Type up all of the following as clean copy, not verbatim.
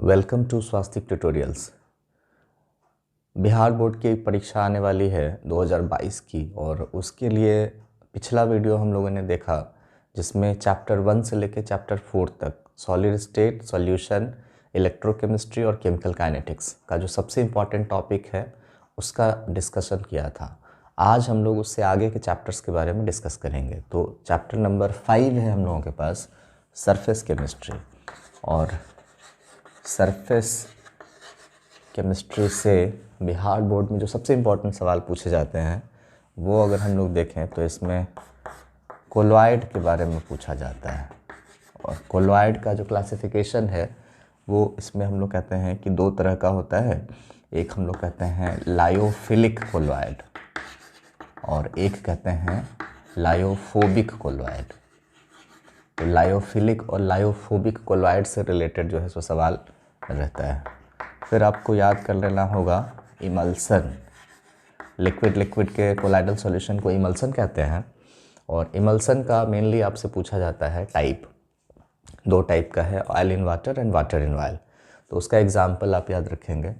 Welcome to Swastik tutorials. Bihar board की परीक्षा आने वाली है 2022 की, और उसके लिए पिछला वीडियो हम लोगों ने देखा जिसमें चैप्टर 1 से लेकर चैप्टर 4 तक सॉलिड स्टेट, सॉल्यूशन, इलेक्ट्रोकेमिस्ट्री और केमिकल काइनेटिक्स का जो सबसे इम्पॉर्टेंट टॉपिक है उसका डिस्कशन किया था। आज हम लोग उससे आगे के चैप्टर्स के बारे में डिस्कस करेंगे। तो चैप्टर नंबर 5 है हम लोगों के पास सरफेस केमिस्ट्री, और सरफेस केमिस्ट्री से बिहार बोर्ड में जो सबसे इम्पोर्टेंट सवाल पूछे जाते हैं वो अगर हम लोग देखें तो इसमें कोलॉइड के बारे में पूछा जाता है। और कोलॉइड का जो क्लासिफिकेशन है वो इसमें हम लोग कहते हैं कि दो तरह का होता है। एक हम लोग कहते हैं लायोफिलिक कोलॉइड और एक कहते हैं लायोफोबिक कोलॉइड। तो लायोफिलिक और लायोफोबिक कोलॉइड से रिलेटेड जो है सो सवाल रहता है। फिर आपको याद कर लेना होगा इमल्सन। लिक्विड के कोलाइडल सॉल्यूशन को इमल्सन कहते हैं, और इमल्सन का मेनली आपसे पूछा जाता है टाइप। दो टाइप का है, oil in water and water in oil. तो उसका एग्जाम्पल आप याद रखेंगे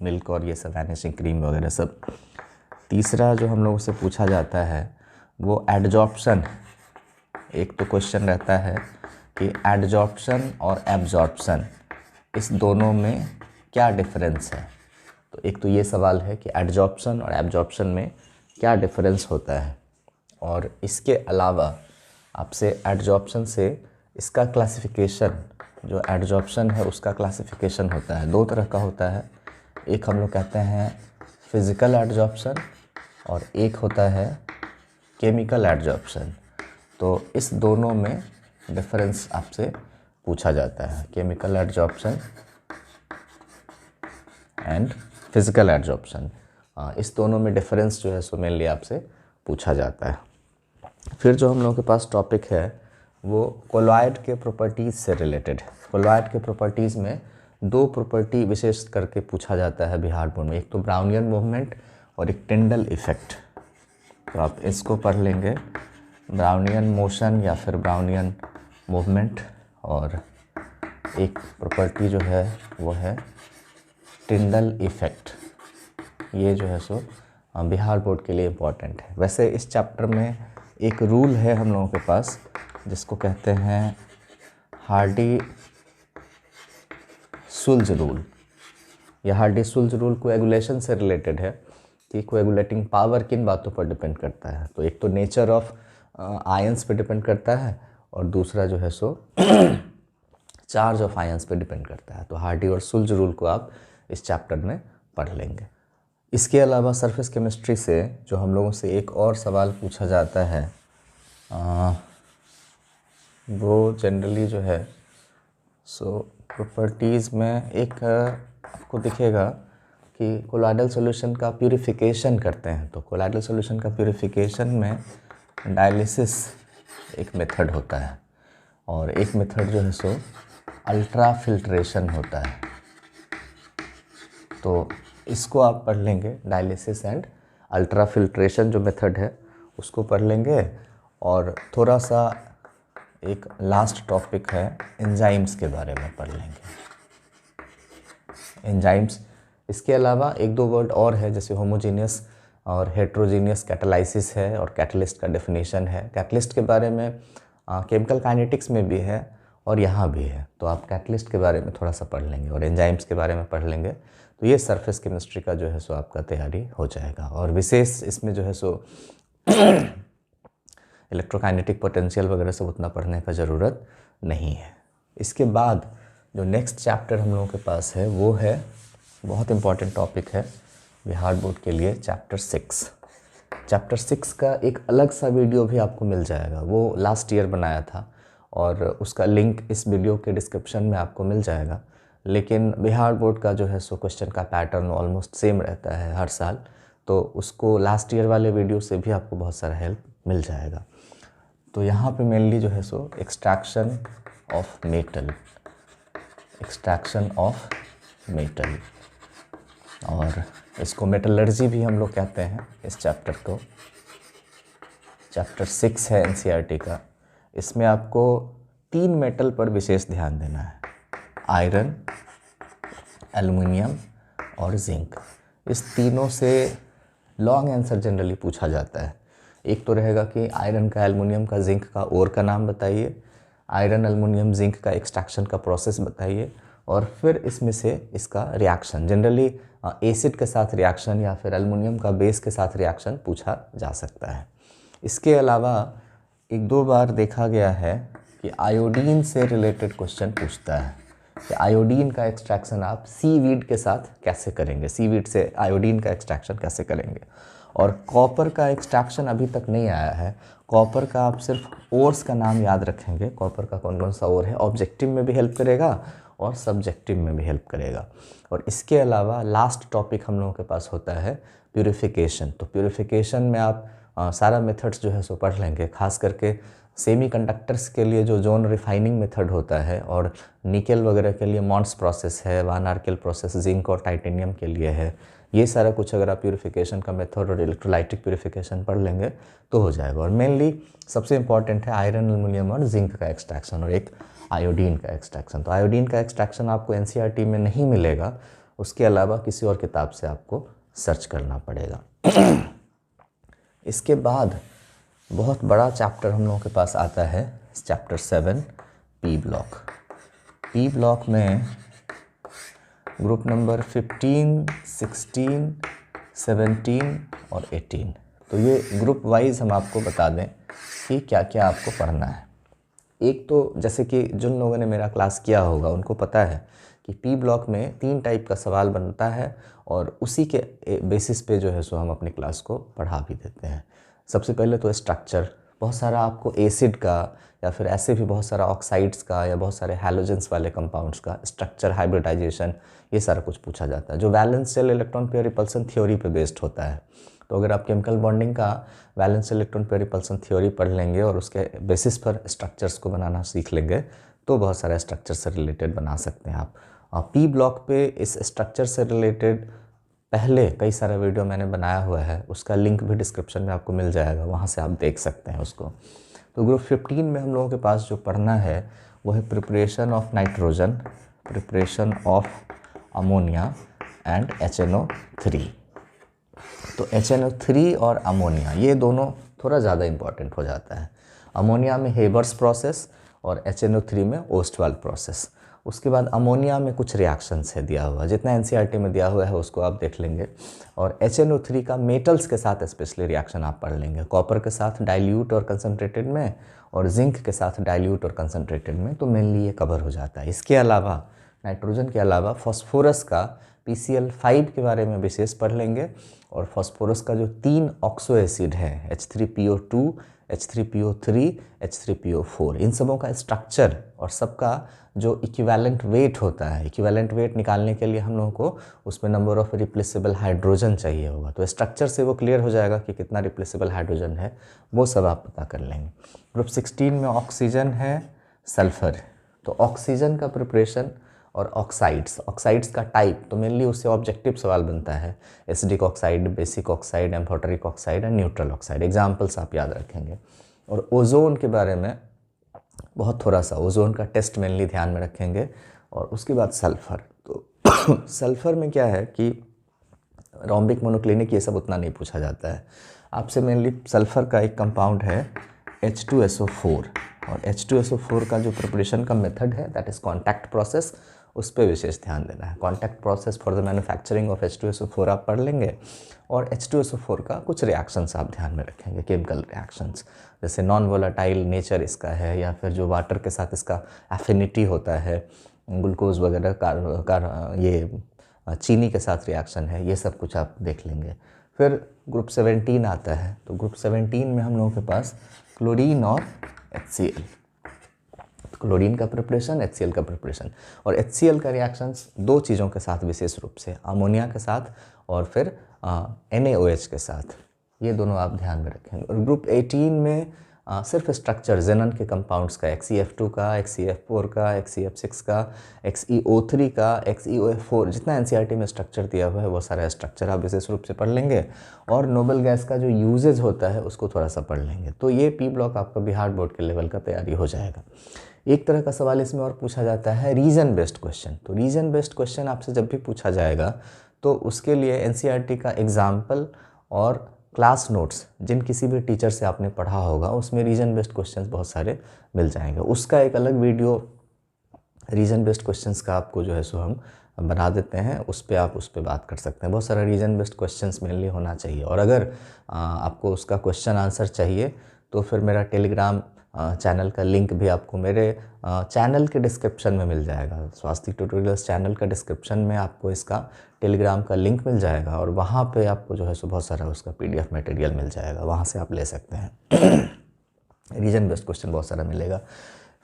मिल्क और ये सब वैनिशिंग क्रीम वगैरह सब। तीसरा जो हम लोगों से पूछा जाता है वो एडजॉर्प्शन। एक तो क्वेश्चन रहता है कि एडजॉर्प्शन और एब्जॉर्प्शन इस दोनों में क्या डिफरेंस है। तो एक तो ये सवाल है कि एडजॉर्प्शन और एब्जॉर्प्शन में क्या डिफरेंस होता है, और इसके अलावा आपसे एडजॉर्प्शन से इसका क्लासिफिकेशन, जो एडजॉर्प्शन है उसका क्लासिफिकेशन होता है, दो तरह का होता है। एक हम लोग कहते हैं फिज़िकल एडजॉर्प्शन और एक होता है केमिकल एडजॉर्प्शन। तो इस दोनों में डिफरेंस आपसे पूछा जाता है, chemical adsorption and physical adsorption. इस दोनों में डिफरेंस जो है सो मेनली आपसे पूछा जाता है। फिर जो हम लोगों के पास टॉपिक है वो कोलॉइड के प्रॉपर्टीज़ से रिलेटेड है। कोलॉइड के प्रॉपर्टीज़ में दो प्रॉपर्टी विशेष करके पूछा जाता है बिहार बोर्ड में, एक तो ब्राउनियन मूवमेंट और एक टिंडल इफ़ेक्ट। तो आप इसको पढ़ लेंगे, ब्राउनियन मोशन या फिर ब्राउनियन मूवमेंट, और एक प्रॉपर्टी जो है वो है टिंडल इफ़ेक्ट। ये जो है सो बिहार बोर्ड के लिए इम्पॉर्टेंट है। वैसे इस चैप्टर में एक रूल है हम लोगों के पास जिसको कहते हैं हार्डी-सुल्ज रूल। यह हार्डी-सुल्ज रूल कोएगुलेशन से रिलेटेड है कि कोएगुलेटिंग पावर किन बातों पर डिपेंड करता है। तो एक तो नेचर ऑफ आयंस पे डिपेंड करता है, और दूसरा जो है सो चार्ज ऑफ आयंस पे डिपेंड करता है। तो हार्डी और सुल्ज रूल को आप इस चैप्टर में पढ़ लेंगे। इसके अलावा सरफेस केमिस्ट्री से जो हम लोगों से एक और सवाल पूछा जाता है वो जनरली जो है सो प्रॉपर्टीज़ में एक आपको दिखेगा कि कोलॉइडल सॉल्यूशन का प्यूरिफिकेशन करते हैं। तो कोलॉइडल सॉल्यूशन का प्यूरिफिकेशन में डायलिसिस एक मेथड होता है, और एक मेथड जो है सो अल्ट्रा फिल्ट्रेशन होता है। तो इसको आप पढ़ लेंगे, डायलिसिस एंड अल्ट्रा फिल्ट्रेशन जो मेथड है उसको पढ़ लेंगे। और थोड़ा सा एक लास्ट टॉपिक है एंजाइम्स के बारे में पढ़ लेंगे, एंजाइम्स। इसके अलावा एक दो वर्ड और है जैसे होमोजीनियस और हेट्रोजीनियस कैटालाइसिस है, और कैटलिस्ट का डेफिनेशन है। कैटलिस्ट के बारे में केमिकल काइनेटिक्स में भी है और यहाँ भी है, तो आप कैटलिस्ट के बारे में थोड़ा सा पढ़ लेंगे और एंजाइम्स के बारे में पढ़ लेंगे। तो ये सरफेस केमिस्ट्री का जो है सो आपका तैयारी हो जाएगा। और विशेष इसमें जो है सो इलेक्ट्रोकाइनेटिक पोटेंशियल वगैरह सब उतना पढ़ने का ज़रूरत नहीं है। इसके बाद जो नेक्स्ट चैप्टर हम लोगों के पास है वो है बहुत इम्पॉर्टेंट टॉपिक है बिहार बोर्ड के लिए, चैप्टर 6। चैप्टर 6 का एक अलग सा वीडियो भी आपको मिल जाएगा, वो लास्ट ईयर बनाया था और उसका लिंक इस वीडियो के डिस्क्रिप्शन में आपको मिल जाएगा। लेकिन बिहार बोर्ड का जो है सो क्वेश्चन का पैटर्न ऑलमोस्ट सेम रहता है हर साल, तो उसको लास्ट ईयर वाले वीडियो से भी आपको बहुत सारा हेल्प मिल जाएगा। तो यहाँ पे मेनली जो है so extraction of metal, extraction of metal, और इसको मेटलर्जी भी हम लोग कहते हैं इस चैप्टर को। चैप्टर 6 है एनसीईआरटी का। इसमें आपको 3 मेटल पर विशेष ध्यान देना है, आयरन, एल्युमिनियम और जिंक। इस तीनों से लॉन्ग आंसर जनरली पूछा जाता है। एक तो रहेगा कि आयरन का, एल्युमिनियम का, जिंक का ओर का नाम बताइए, आयरन एल्युमिनियम जिंक का एक्सट्रैक्शन का प्रोसेस बताइए, और फिर इसमें से इसका रिएक्शन, जनरली एसिड के साथ रिएक्शन या फिर एल्युमिनियम का बेस के साथ रिएक्शन पूछा जा सकता है। इसके अलावा एक दो बार देखा गया है कि आयोडीन से रिलेटेड क्वेश्चन पूछता है कि आयोडीन का एक्सट्रैक्शन आप सीवीड के साथ कैसे करेंगे, सीवीड से आयोडीन का एक्सट्रैक्शन कैसे करेंगे। और कॉपर का एक्सट्रैक्शन अभी तक नहीं आया है। कॉपर का आप सिर्फ ओर्स का नाम याद रखेंगे, कॉपर का कौन कौन सा ओर है, ऑब्जेक्टिव में भी हेल्प करेगा और सब्जेक्टिव में भी हेल्प करेगा। और इसके अलावा लास्ट टॉपिक हम लोगों के पास होता है प्यूरिफिकेशन। तो प्यूरिफिकेशन में आप सारा मेथड्स जो है सो पढ़ लेंगे, खास करके सेमीकंडक्टर्स के लिए जो जोन रिफाइनिंग मेथड होता है, और निकेल वगैरह के लिए मॉन्ट्स प्रोसेस है, वान आर्केल प्रोसेस जिंक और टाइटेनियम के लिए है। ये सारा कुछ अगर आप प्यूरिफिकेशन का मेथड और इलेक्ट्रोलाइटिक प्यूरिफिकेशन पढ़ लेंगे तो हो जाएगा। और मेनली सबसे इंपॉर्टेंट है आयरन, एल्युमिनियम और जिंक का एक्सट्रैक्शन और एक आयोडीन का एक्सट्रैक्शन। तो आयोडीन का एक्सट्रैक्शन आपको एनसीईआरटी में नहीं मिलेगा, उसके अलावा किसी और किताब से आपको सर्च करना पड़ेगा। इसके बाद बहुत बड़ा चैप्टर हम लोगों के पास आता है, chapter 7 P block. P block में ग्रुप नंबर 15, 16, 17 और 18। तो ये ग्रुप वाइज हम आपको बता दें कि क्या क्या आपको पढ़ना है। एक तो जैसे कि जिन लोगों ने मेरा क्लास किया होगा उनको पता है कि पी ब्लॉक में 3 टाइप का सवाल बनता है, और उसी के बेसिस पे जो है सो हम अपनी क्लास को पढ़ा भी देते हैं। सबसे पहले तो स्ट्रक्चर, बहुत सारा आपको एसिड का या फिर ऐसे भी बहुत सारा ऑक्साइड्स का या बहुत सारे हैलोजेंस वाले कंपाउंड्स का स्ट्रक्चर, हाइब्रिडाइजेशन, ये सारा कुछ पूछा जाता है, जो valence shell electron pair repulsion theory पे बेस्ड होता है। तो अगर आप केमिकल बॉन्डिंग का valence electron pair repulsion theory पढ़ लेंगे और उसके बेसिस पर स्ट्रक्चर्स को बनाना सीख लेंगे तो बहुत सारे स्ट्रक्चर से रिलेटेड बना सकते हैं आप। पी ब्लॉक पे इस स्ट्रक्चर से रिलेटेड पहले कई सारा वीडियो मैंने बनाया हुआ है, उसका लिंक भी डिस्क्रिप्शन में आपको मिल जाएगा, वहाँ से आप देख सकते हैं उसको। तो ग्रुप 15 में हम लोगों के पास जो पढ़ना है वो है preparation of nitrogen, preparation of ammonia and HNO3। तो HNO3 और अमोनिया ये दोनों थोड़ा ज़्यादा इम्पॉर्टेंट हो जाता है। अमोनिया में हेबर्स प्रोसेस और HNO3 में ओस्टवाल प्रोसेस। उसके बाद अमोनिया में कुछ रिएक्शंस है दिया हुआ, जितना एनसीईआरटी में दिया हुआ है उसको आप देख लेंगे। और HNO3 का मेटल्स के साथ स्पेशली रिएक्शन आप पढ़ लेंगे, कॉपर के साथ डाइल्यूट और कंसनट्रेटेड में, और जिंक के साथ डाइल्यूट और कंसनट्रेटेड में, तो मेनली ये कवर हो जाता है। इसके अलावा नाइट्रोजन के अलावा फॉस्फोरस का PCl5 के बारे में विशेष पढ़ लेंगे, और फॉस्फोरस का जो 3 ऑक्सो एसिड है H3PO2, H3PO3, H3PO4, इन सबों का स्ट्रक्चर और सबका जो इक्विवेलेंट वेट होता है, इक्विवेलेंट वेट निकालने के लिए हम लोगों को उसमें नंबर ऑफ रिप्लेसेबल हाइड्रोजन चाहिए होगा। तो स्ट्रक्चर से वो क्लियर हो जाएगा कि कितना रिप्लेसेबल हाइड्रोजन है, वो सब आप पता कर लेंगे। ग्रुप 16 में ऑक्सीजन है, सल्फर। तो ऑक्सीजन का प्रिपरेशन और ऑक्साइड्स का टाइप, तो मेनली उससे ऑब्जेक्टिव सवाल बनता है, acidic oxide, basic oxide, amphoteric oxide and neutral oxide. Examples आप याद रखेंगे। और ओजोन के बारे में बहुत थोड़ा सा, ओजोन का टेस्ट मेनली ध्यान में रखेंगे। और उसके बाद सल्फ़र। तो सल्फ़र में क्या है कि रोम्बिक, मोनोक्लिनिक, ये सब उतना नहीं पूछा जाता है आपसे। मेनली सल्फ़र का एक कंपाउंड है H2SO4, और H2SO4 का जो प्रिपरेशन का मेथड है दैट इज़ कॉन्टैक्ट प्रोसेस, उस पर विशेष ध्यान देना है। Contact process for the manufacturing of H2SO4 आप पढ़ लेंगे, और H2SO4 का कुछ रिएक्शंस आप ध्यान में रखेंगे, केमिकल रिएक्शंस, जैसे नॉन वोलेटाइल नेचर इसका है, या फिर जो वाटर के साथ इसका एफिनिटी होता है, ग्लूकोज वगैरह ये चीनी के साथ रिएक्शन है, ये सब कुछ आप देख लेंगे। फिर ग्रुप 17 आता है। तो ग्रुप 17 में हम लोगों के पास क्लोरीन और HCl, क्लोरीन का प्रिपरेशन, HCl का प्रिपरेशन। और HCl का रिएक्शंस 2 चीज़ों के साथ विशेष रूप से, अमोनिया के साथ और फिर NaOH के साथ, ये दोनों आप ध्यान में रखेंगे। और ग्रुप 18 में सिर्फ स्ट्रक्चर जेनन के कंपाउंड्स का, XeF2 का, XeF4 का, XeF6 का, XeO3 का, XeOF4, जितना एनसीईआरटी में स्ट्रक्चर दिया हुआ है वो सारा स्ट्रक्चर आप विशेष रूप से पढ़ लेंगे। और नोबल गैस का जो यूजेज होता है उसको थोड़ा सा पढ़ लेंगे। तो ये पी ब्लॉक आपका बिहार बोर्ड के लेवल का तैयारी हो जाएगा। एक तरह का सवाल इसमें और पूछा जाता है रीजन बेस्ड क्वेश्चन। तो रीजन बेस्ड क्वेश्चन आपसे जब भी पूछा जाएगा तो उसके लिए एनसीईआरटी का एग्जाम्पल और क्लास नोट्स जिन किसी भी टीचर से आपने पढ़ा होगा उसमें रीजन बेस्ड क्वेश्चंस बहुत सारे मिल जाएंगे। उसका एक अलग वीडियो रीजन बेस्ड क्वेश्चंस का आपको जो है सो हम बना देते हैं, उस पर आप उस पर बात कर सकते हैं। बहुत सारा रीजन बेस्ड क्वेश्चंस मेनली होना चाहिए। और अगर आपको उसका क्वेश्चन आंसर चाहिए तो फिर मेरा टेलीग्राम चैनल का लिंक भी आपको मेरे चैनल के डिस्क्रिप्शन में मिल जाएगा। स्वास्थ्य ट्यूटोरियल्स चैनल का डिस्क्रिप्शन में आपको इसका टेलीग्राम का लिंक मिल जाएगा और वहाँ पे आपको जो है सो बहुत सारा उसका PDF मटेरियल मिल जाएगा, वहाँ से आप ले सकते हैं। रीजन बेस्ड क्वेश्चन बहुत सारा मिलेगा।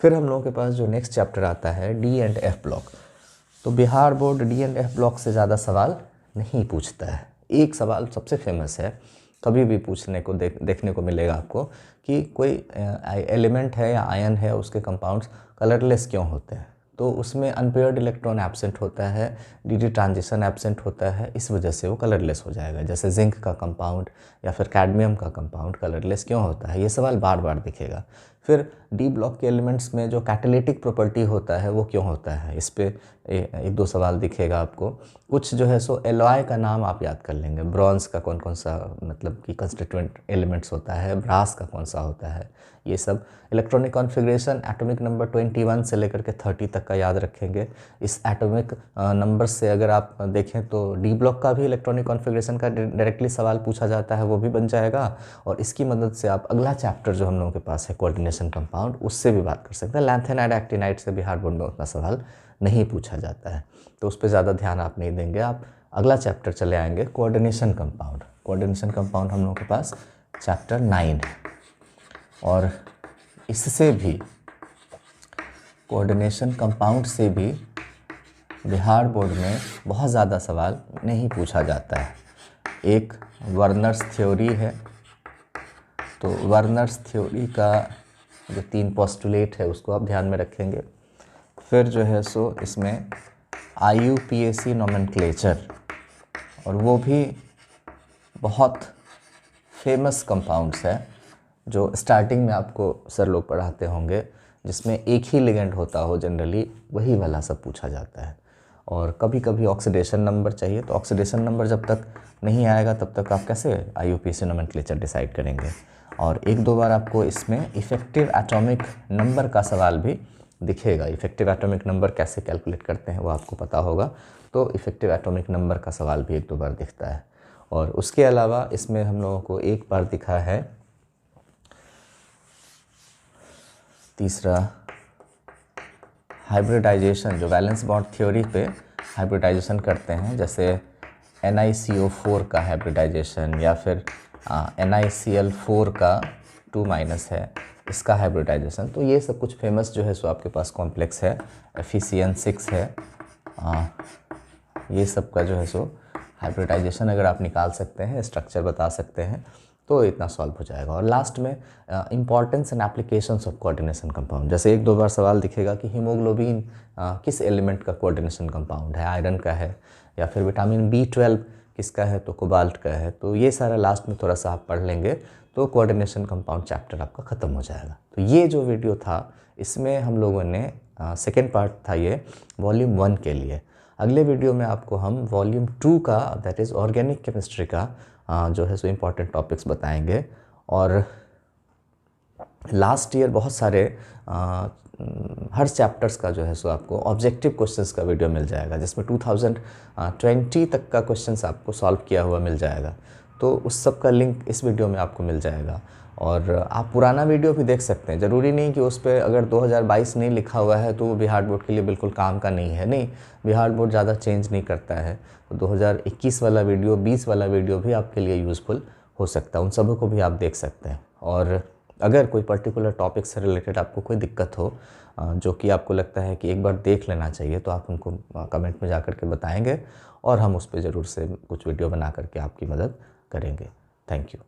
फिर हम लोगों के पास जो नेक्स्ट चैप्टर आता है D&F ब्लॉक। तो बिहार बोर्ड D&F ब्लॉक से ज़्यादा सवाल नहीं पूछता है। एक सवाल सबसे फेमस है, कभी भी पूछने को देखने को मिलेगा आपको कि कोई एलिमेंट है या आयन है, उसके कंपाउंड्स कलरलेस क्यों होते हैं। तो उसमें अनपेयर्ड इलेक्ट्रॉन एब्सेंट होता है, डी ट्रांजिशन एब्सेंट होता है, इस वजह से वो कलरलेस हो जाएगा। जैसे जिंक का कंपाउंड या फिर कैडमियम का कंपाउंड कलरलेस क्यों होता है, ये सवाल बार बार दिखेगा। फिर डी ब्लॉक के एलिमेंट्स में जो कैटालिटिक प्रॉपर्टी होता है वो क्यों होता है, इस पे एक दो सवाल दिखेगा आपको। कुछ जो है सो एलॉय का नाम आप याद कर लेंगे, ब्रॉन्ज का कौन कौन सा मतलब कि कंस्टिट्यूएंट एलिमेंट्स होता है, ब्रास का कौन सा होता है, ये सब। इलेक्ट्रॉनिक कॉन्फ़िगरेशन एटॉमिक नंबर 21 से लेकर के 30 तक का याद रखेंगे। इस एटॉमिक नंबर से अगर आप देखें तो डी ब्लॉक का भी इलेक्ट्रॉनिक कॉन्फ़िगरेशन का डायरेक्टली सवाल पूछा जाता है, वो भी बन जाएगा। और इसकी मदद से आप अगला चैप्टर जो हम लोगों के पास है कोऑर्डिनेशन कंपाउंड, उससे भी बात कर सकते हैं। लैंथेनाइड एक्टिनाइड से बिहार बोर्ड में उतना सवाल नहीं पूछा जाता है, तो उस पर ज़्यादा ध्यान आप नहीं देंगे। आप अगला चैप्टर चले आएंगे कोऑर्डिनेशन कंपाउंड। कोऑर्डिनेशन कंपाउंड हम लोगों के पास चैप्टर 9 है और इससे भी कोऑर्डिनेशन कंपाउंड से भी बिहार बोर्ड में बहुत ज़्यादा सवाल नहीं पूछा जाता है। एक वर्नर्स थ्योरी है, तो वर्नर्स थ्योरी का जो 3 पोस्टुलेट है उसको आप ध्यान में रखेंगे। फिर जो है सो इसमें IUPAC नोमेनक्लेचर, और वो भी बहुत फेमस कंपाउंड्स है जो स्टार्टिंग में आपको सर लोग पढ़ाते होंगे, जिसमें एक ही लिगेंड होता हो जनरली, वही वाला सब पूछा जाता है। और कभी कभी ऑक्सीडेशन नंबर चाहिए, तो ऑक्सीडेशन नंबर जब तक नहीं आएगा तब तक आप कैसे IUPAC नोमेनक्लेचर डिसाइड करेंगे। और एक दो बार आपको इसमें इफ़ेक्टिव एटॉमिक नंबर का सवाल भी दिखेगा। इफ़ेक्टिव एटॉमिक नंबर कैसे कैलकुलेट करते हैं वो आपको पता होगा, तो इफ़ेक्टिव एटॉमिक नंबर का सवाल भी एक दो बार दिखता है। और उसके अलावा इसमें हम लोगों को एक बार दिखा है तीसरा हाइब्रिडाइजेशन, जो वैलेंस बॉन्ड थ्योरी पे हाइब्रिडाइजेशन करते हैं, जैसे NiCO4 का हाइब्रिडाइजेशन या फिर NiCl4 का 2- है, इसका हाइब्रिडाइजेशन। तो ये सब कुछ फेमस जो है सो आपके पास कॉम्प्लेक्स है। FeCN6 है, ये सब का जो है सो हाइब्रिडाइजेशन अगर आप निकाल सकते हैं, स्ट्रक्चर बता सकते हैं, तो इतना सॉल्व हो जाएगा। और लास्ट में importance and applications of coordination compound, जैसे एक दो बार सवाल दिखेगा कि हीमोग्लोबिन किस एलिमेंट का कोऑर्डिनेशन कंपाउंड है, आयरन का है, या फिर विटामिन B12 किसका है, तो कोबाल्ट का है। तो ये सारा लास्ट में थोड़ा सा आप पढ़ लेंगे तो कोऑर्डिनेशन कंपाउंड चैप्टर आपका ख़त्म हो जाएगा। तो ये जो वीडियो था इसमें हम लोगों ने सेकेंड पार्ट था ये वॉल्यूम 1 के लिए। अगले वीडियो में आपको हम वॉल्यूम 2 का, दैट इज़ ऑर्गेनिक केमिस्ट्री का जो है सो इम्पॉर्टेंट टॉपिक्स बताएंगे। और लास्ट ईयर बहुत सारे हर चैप्टर्स का जो है सो आपको ऑब्जेक्टिव क्वेश्चंस का वीडियो मिल जाएगा, जिसमें 2020 तक का क्वेश्चंस आपको सॉल्व किया हुआ मिल जाएगा। तो उस सब का लिंक इस वीडियो में आपको मिल जाएगा। और आप पुराना वीडियो भी देख सकते हैं, ज़रूरी नहीं कि उस पर अगर 2022 नहीं लिखा हुआ है तो वो बिहार बोर्ड के लिए बिल्कुल काम का नहीं है। नहीं, बिहार बोर्ड ज़्यादा चेंज नहीं करता है, तो 2021 वाला वीडियो, 20 वाला वीडियो भी आपके लिए यूज़फुल हो सकता है, उन सबों को भी आप देख सकते हैं। और अगर कोई पर्टिकुलर टॉपिक से रिलेटेड आपको कोई दिक्कत हो जो कि आपको लगता है कि एक बार देख लेना चाहिए, तो आप उनको कमेंट में जा कर के बताएँगे और हम उस पर ज़रूर से कुछ वीडियो बना करके आपकी मदद करेंगे। Thank you.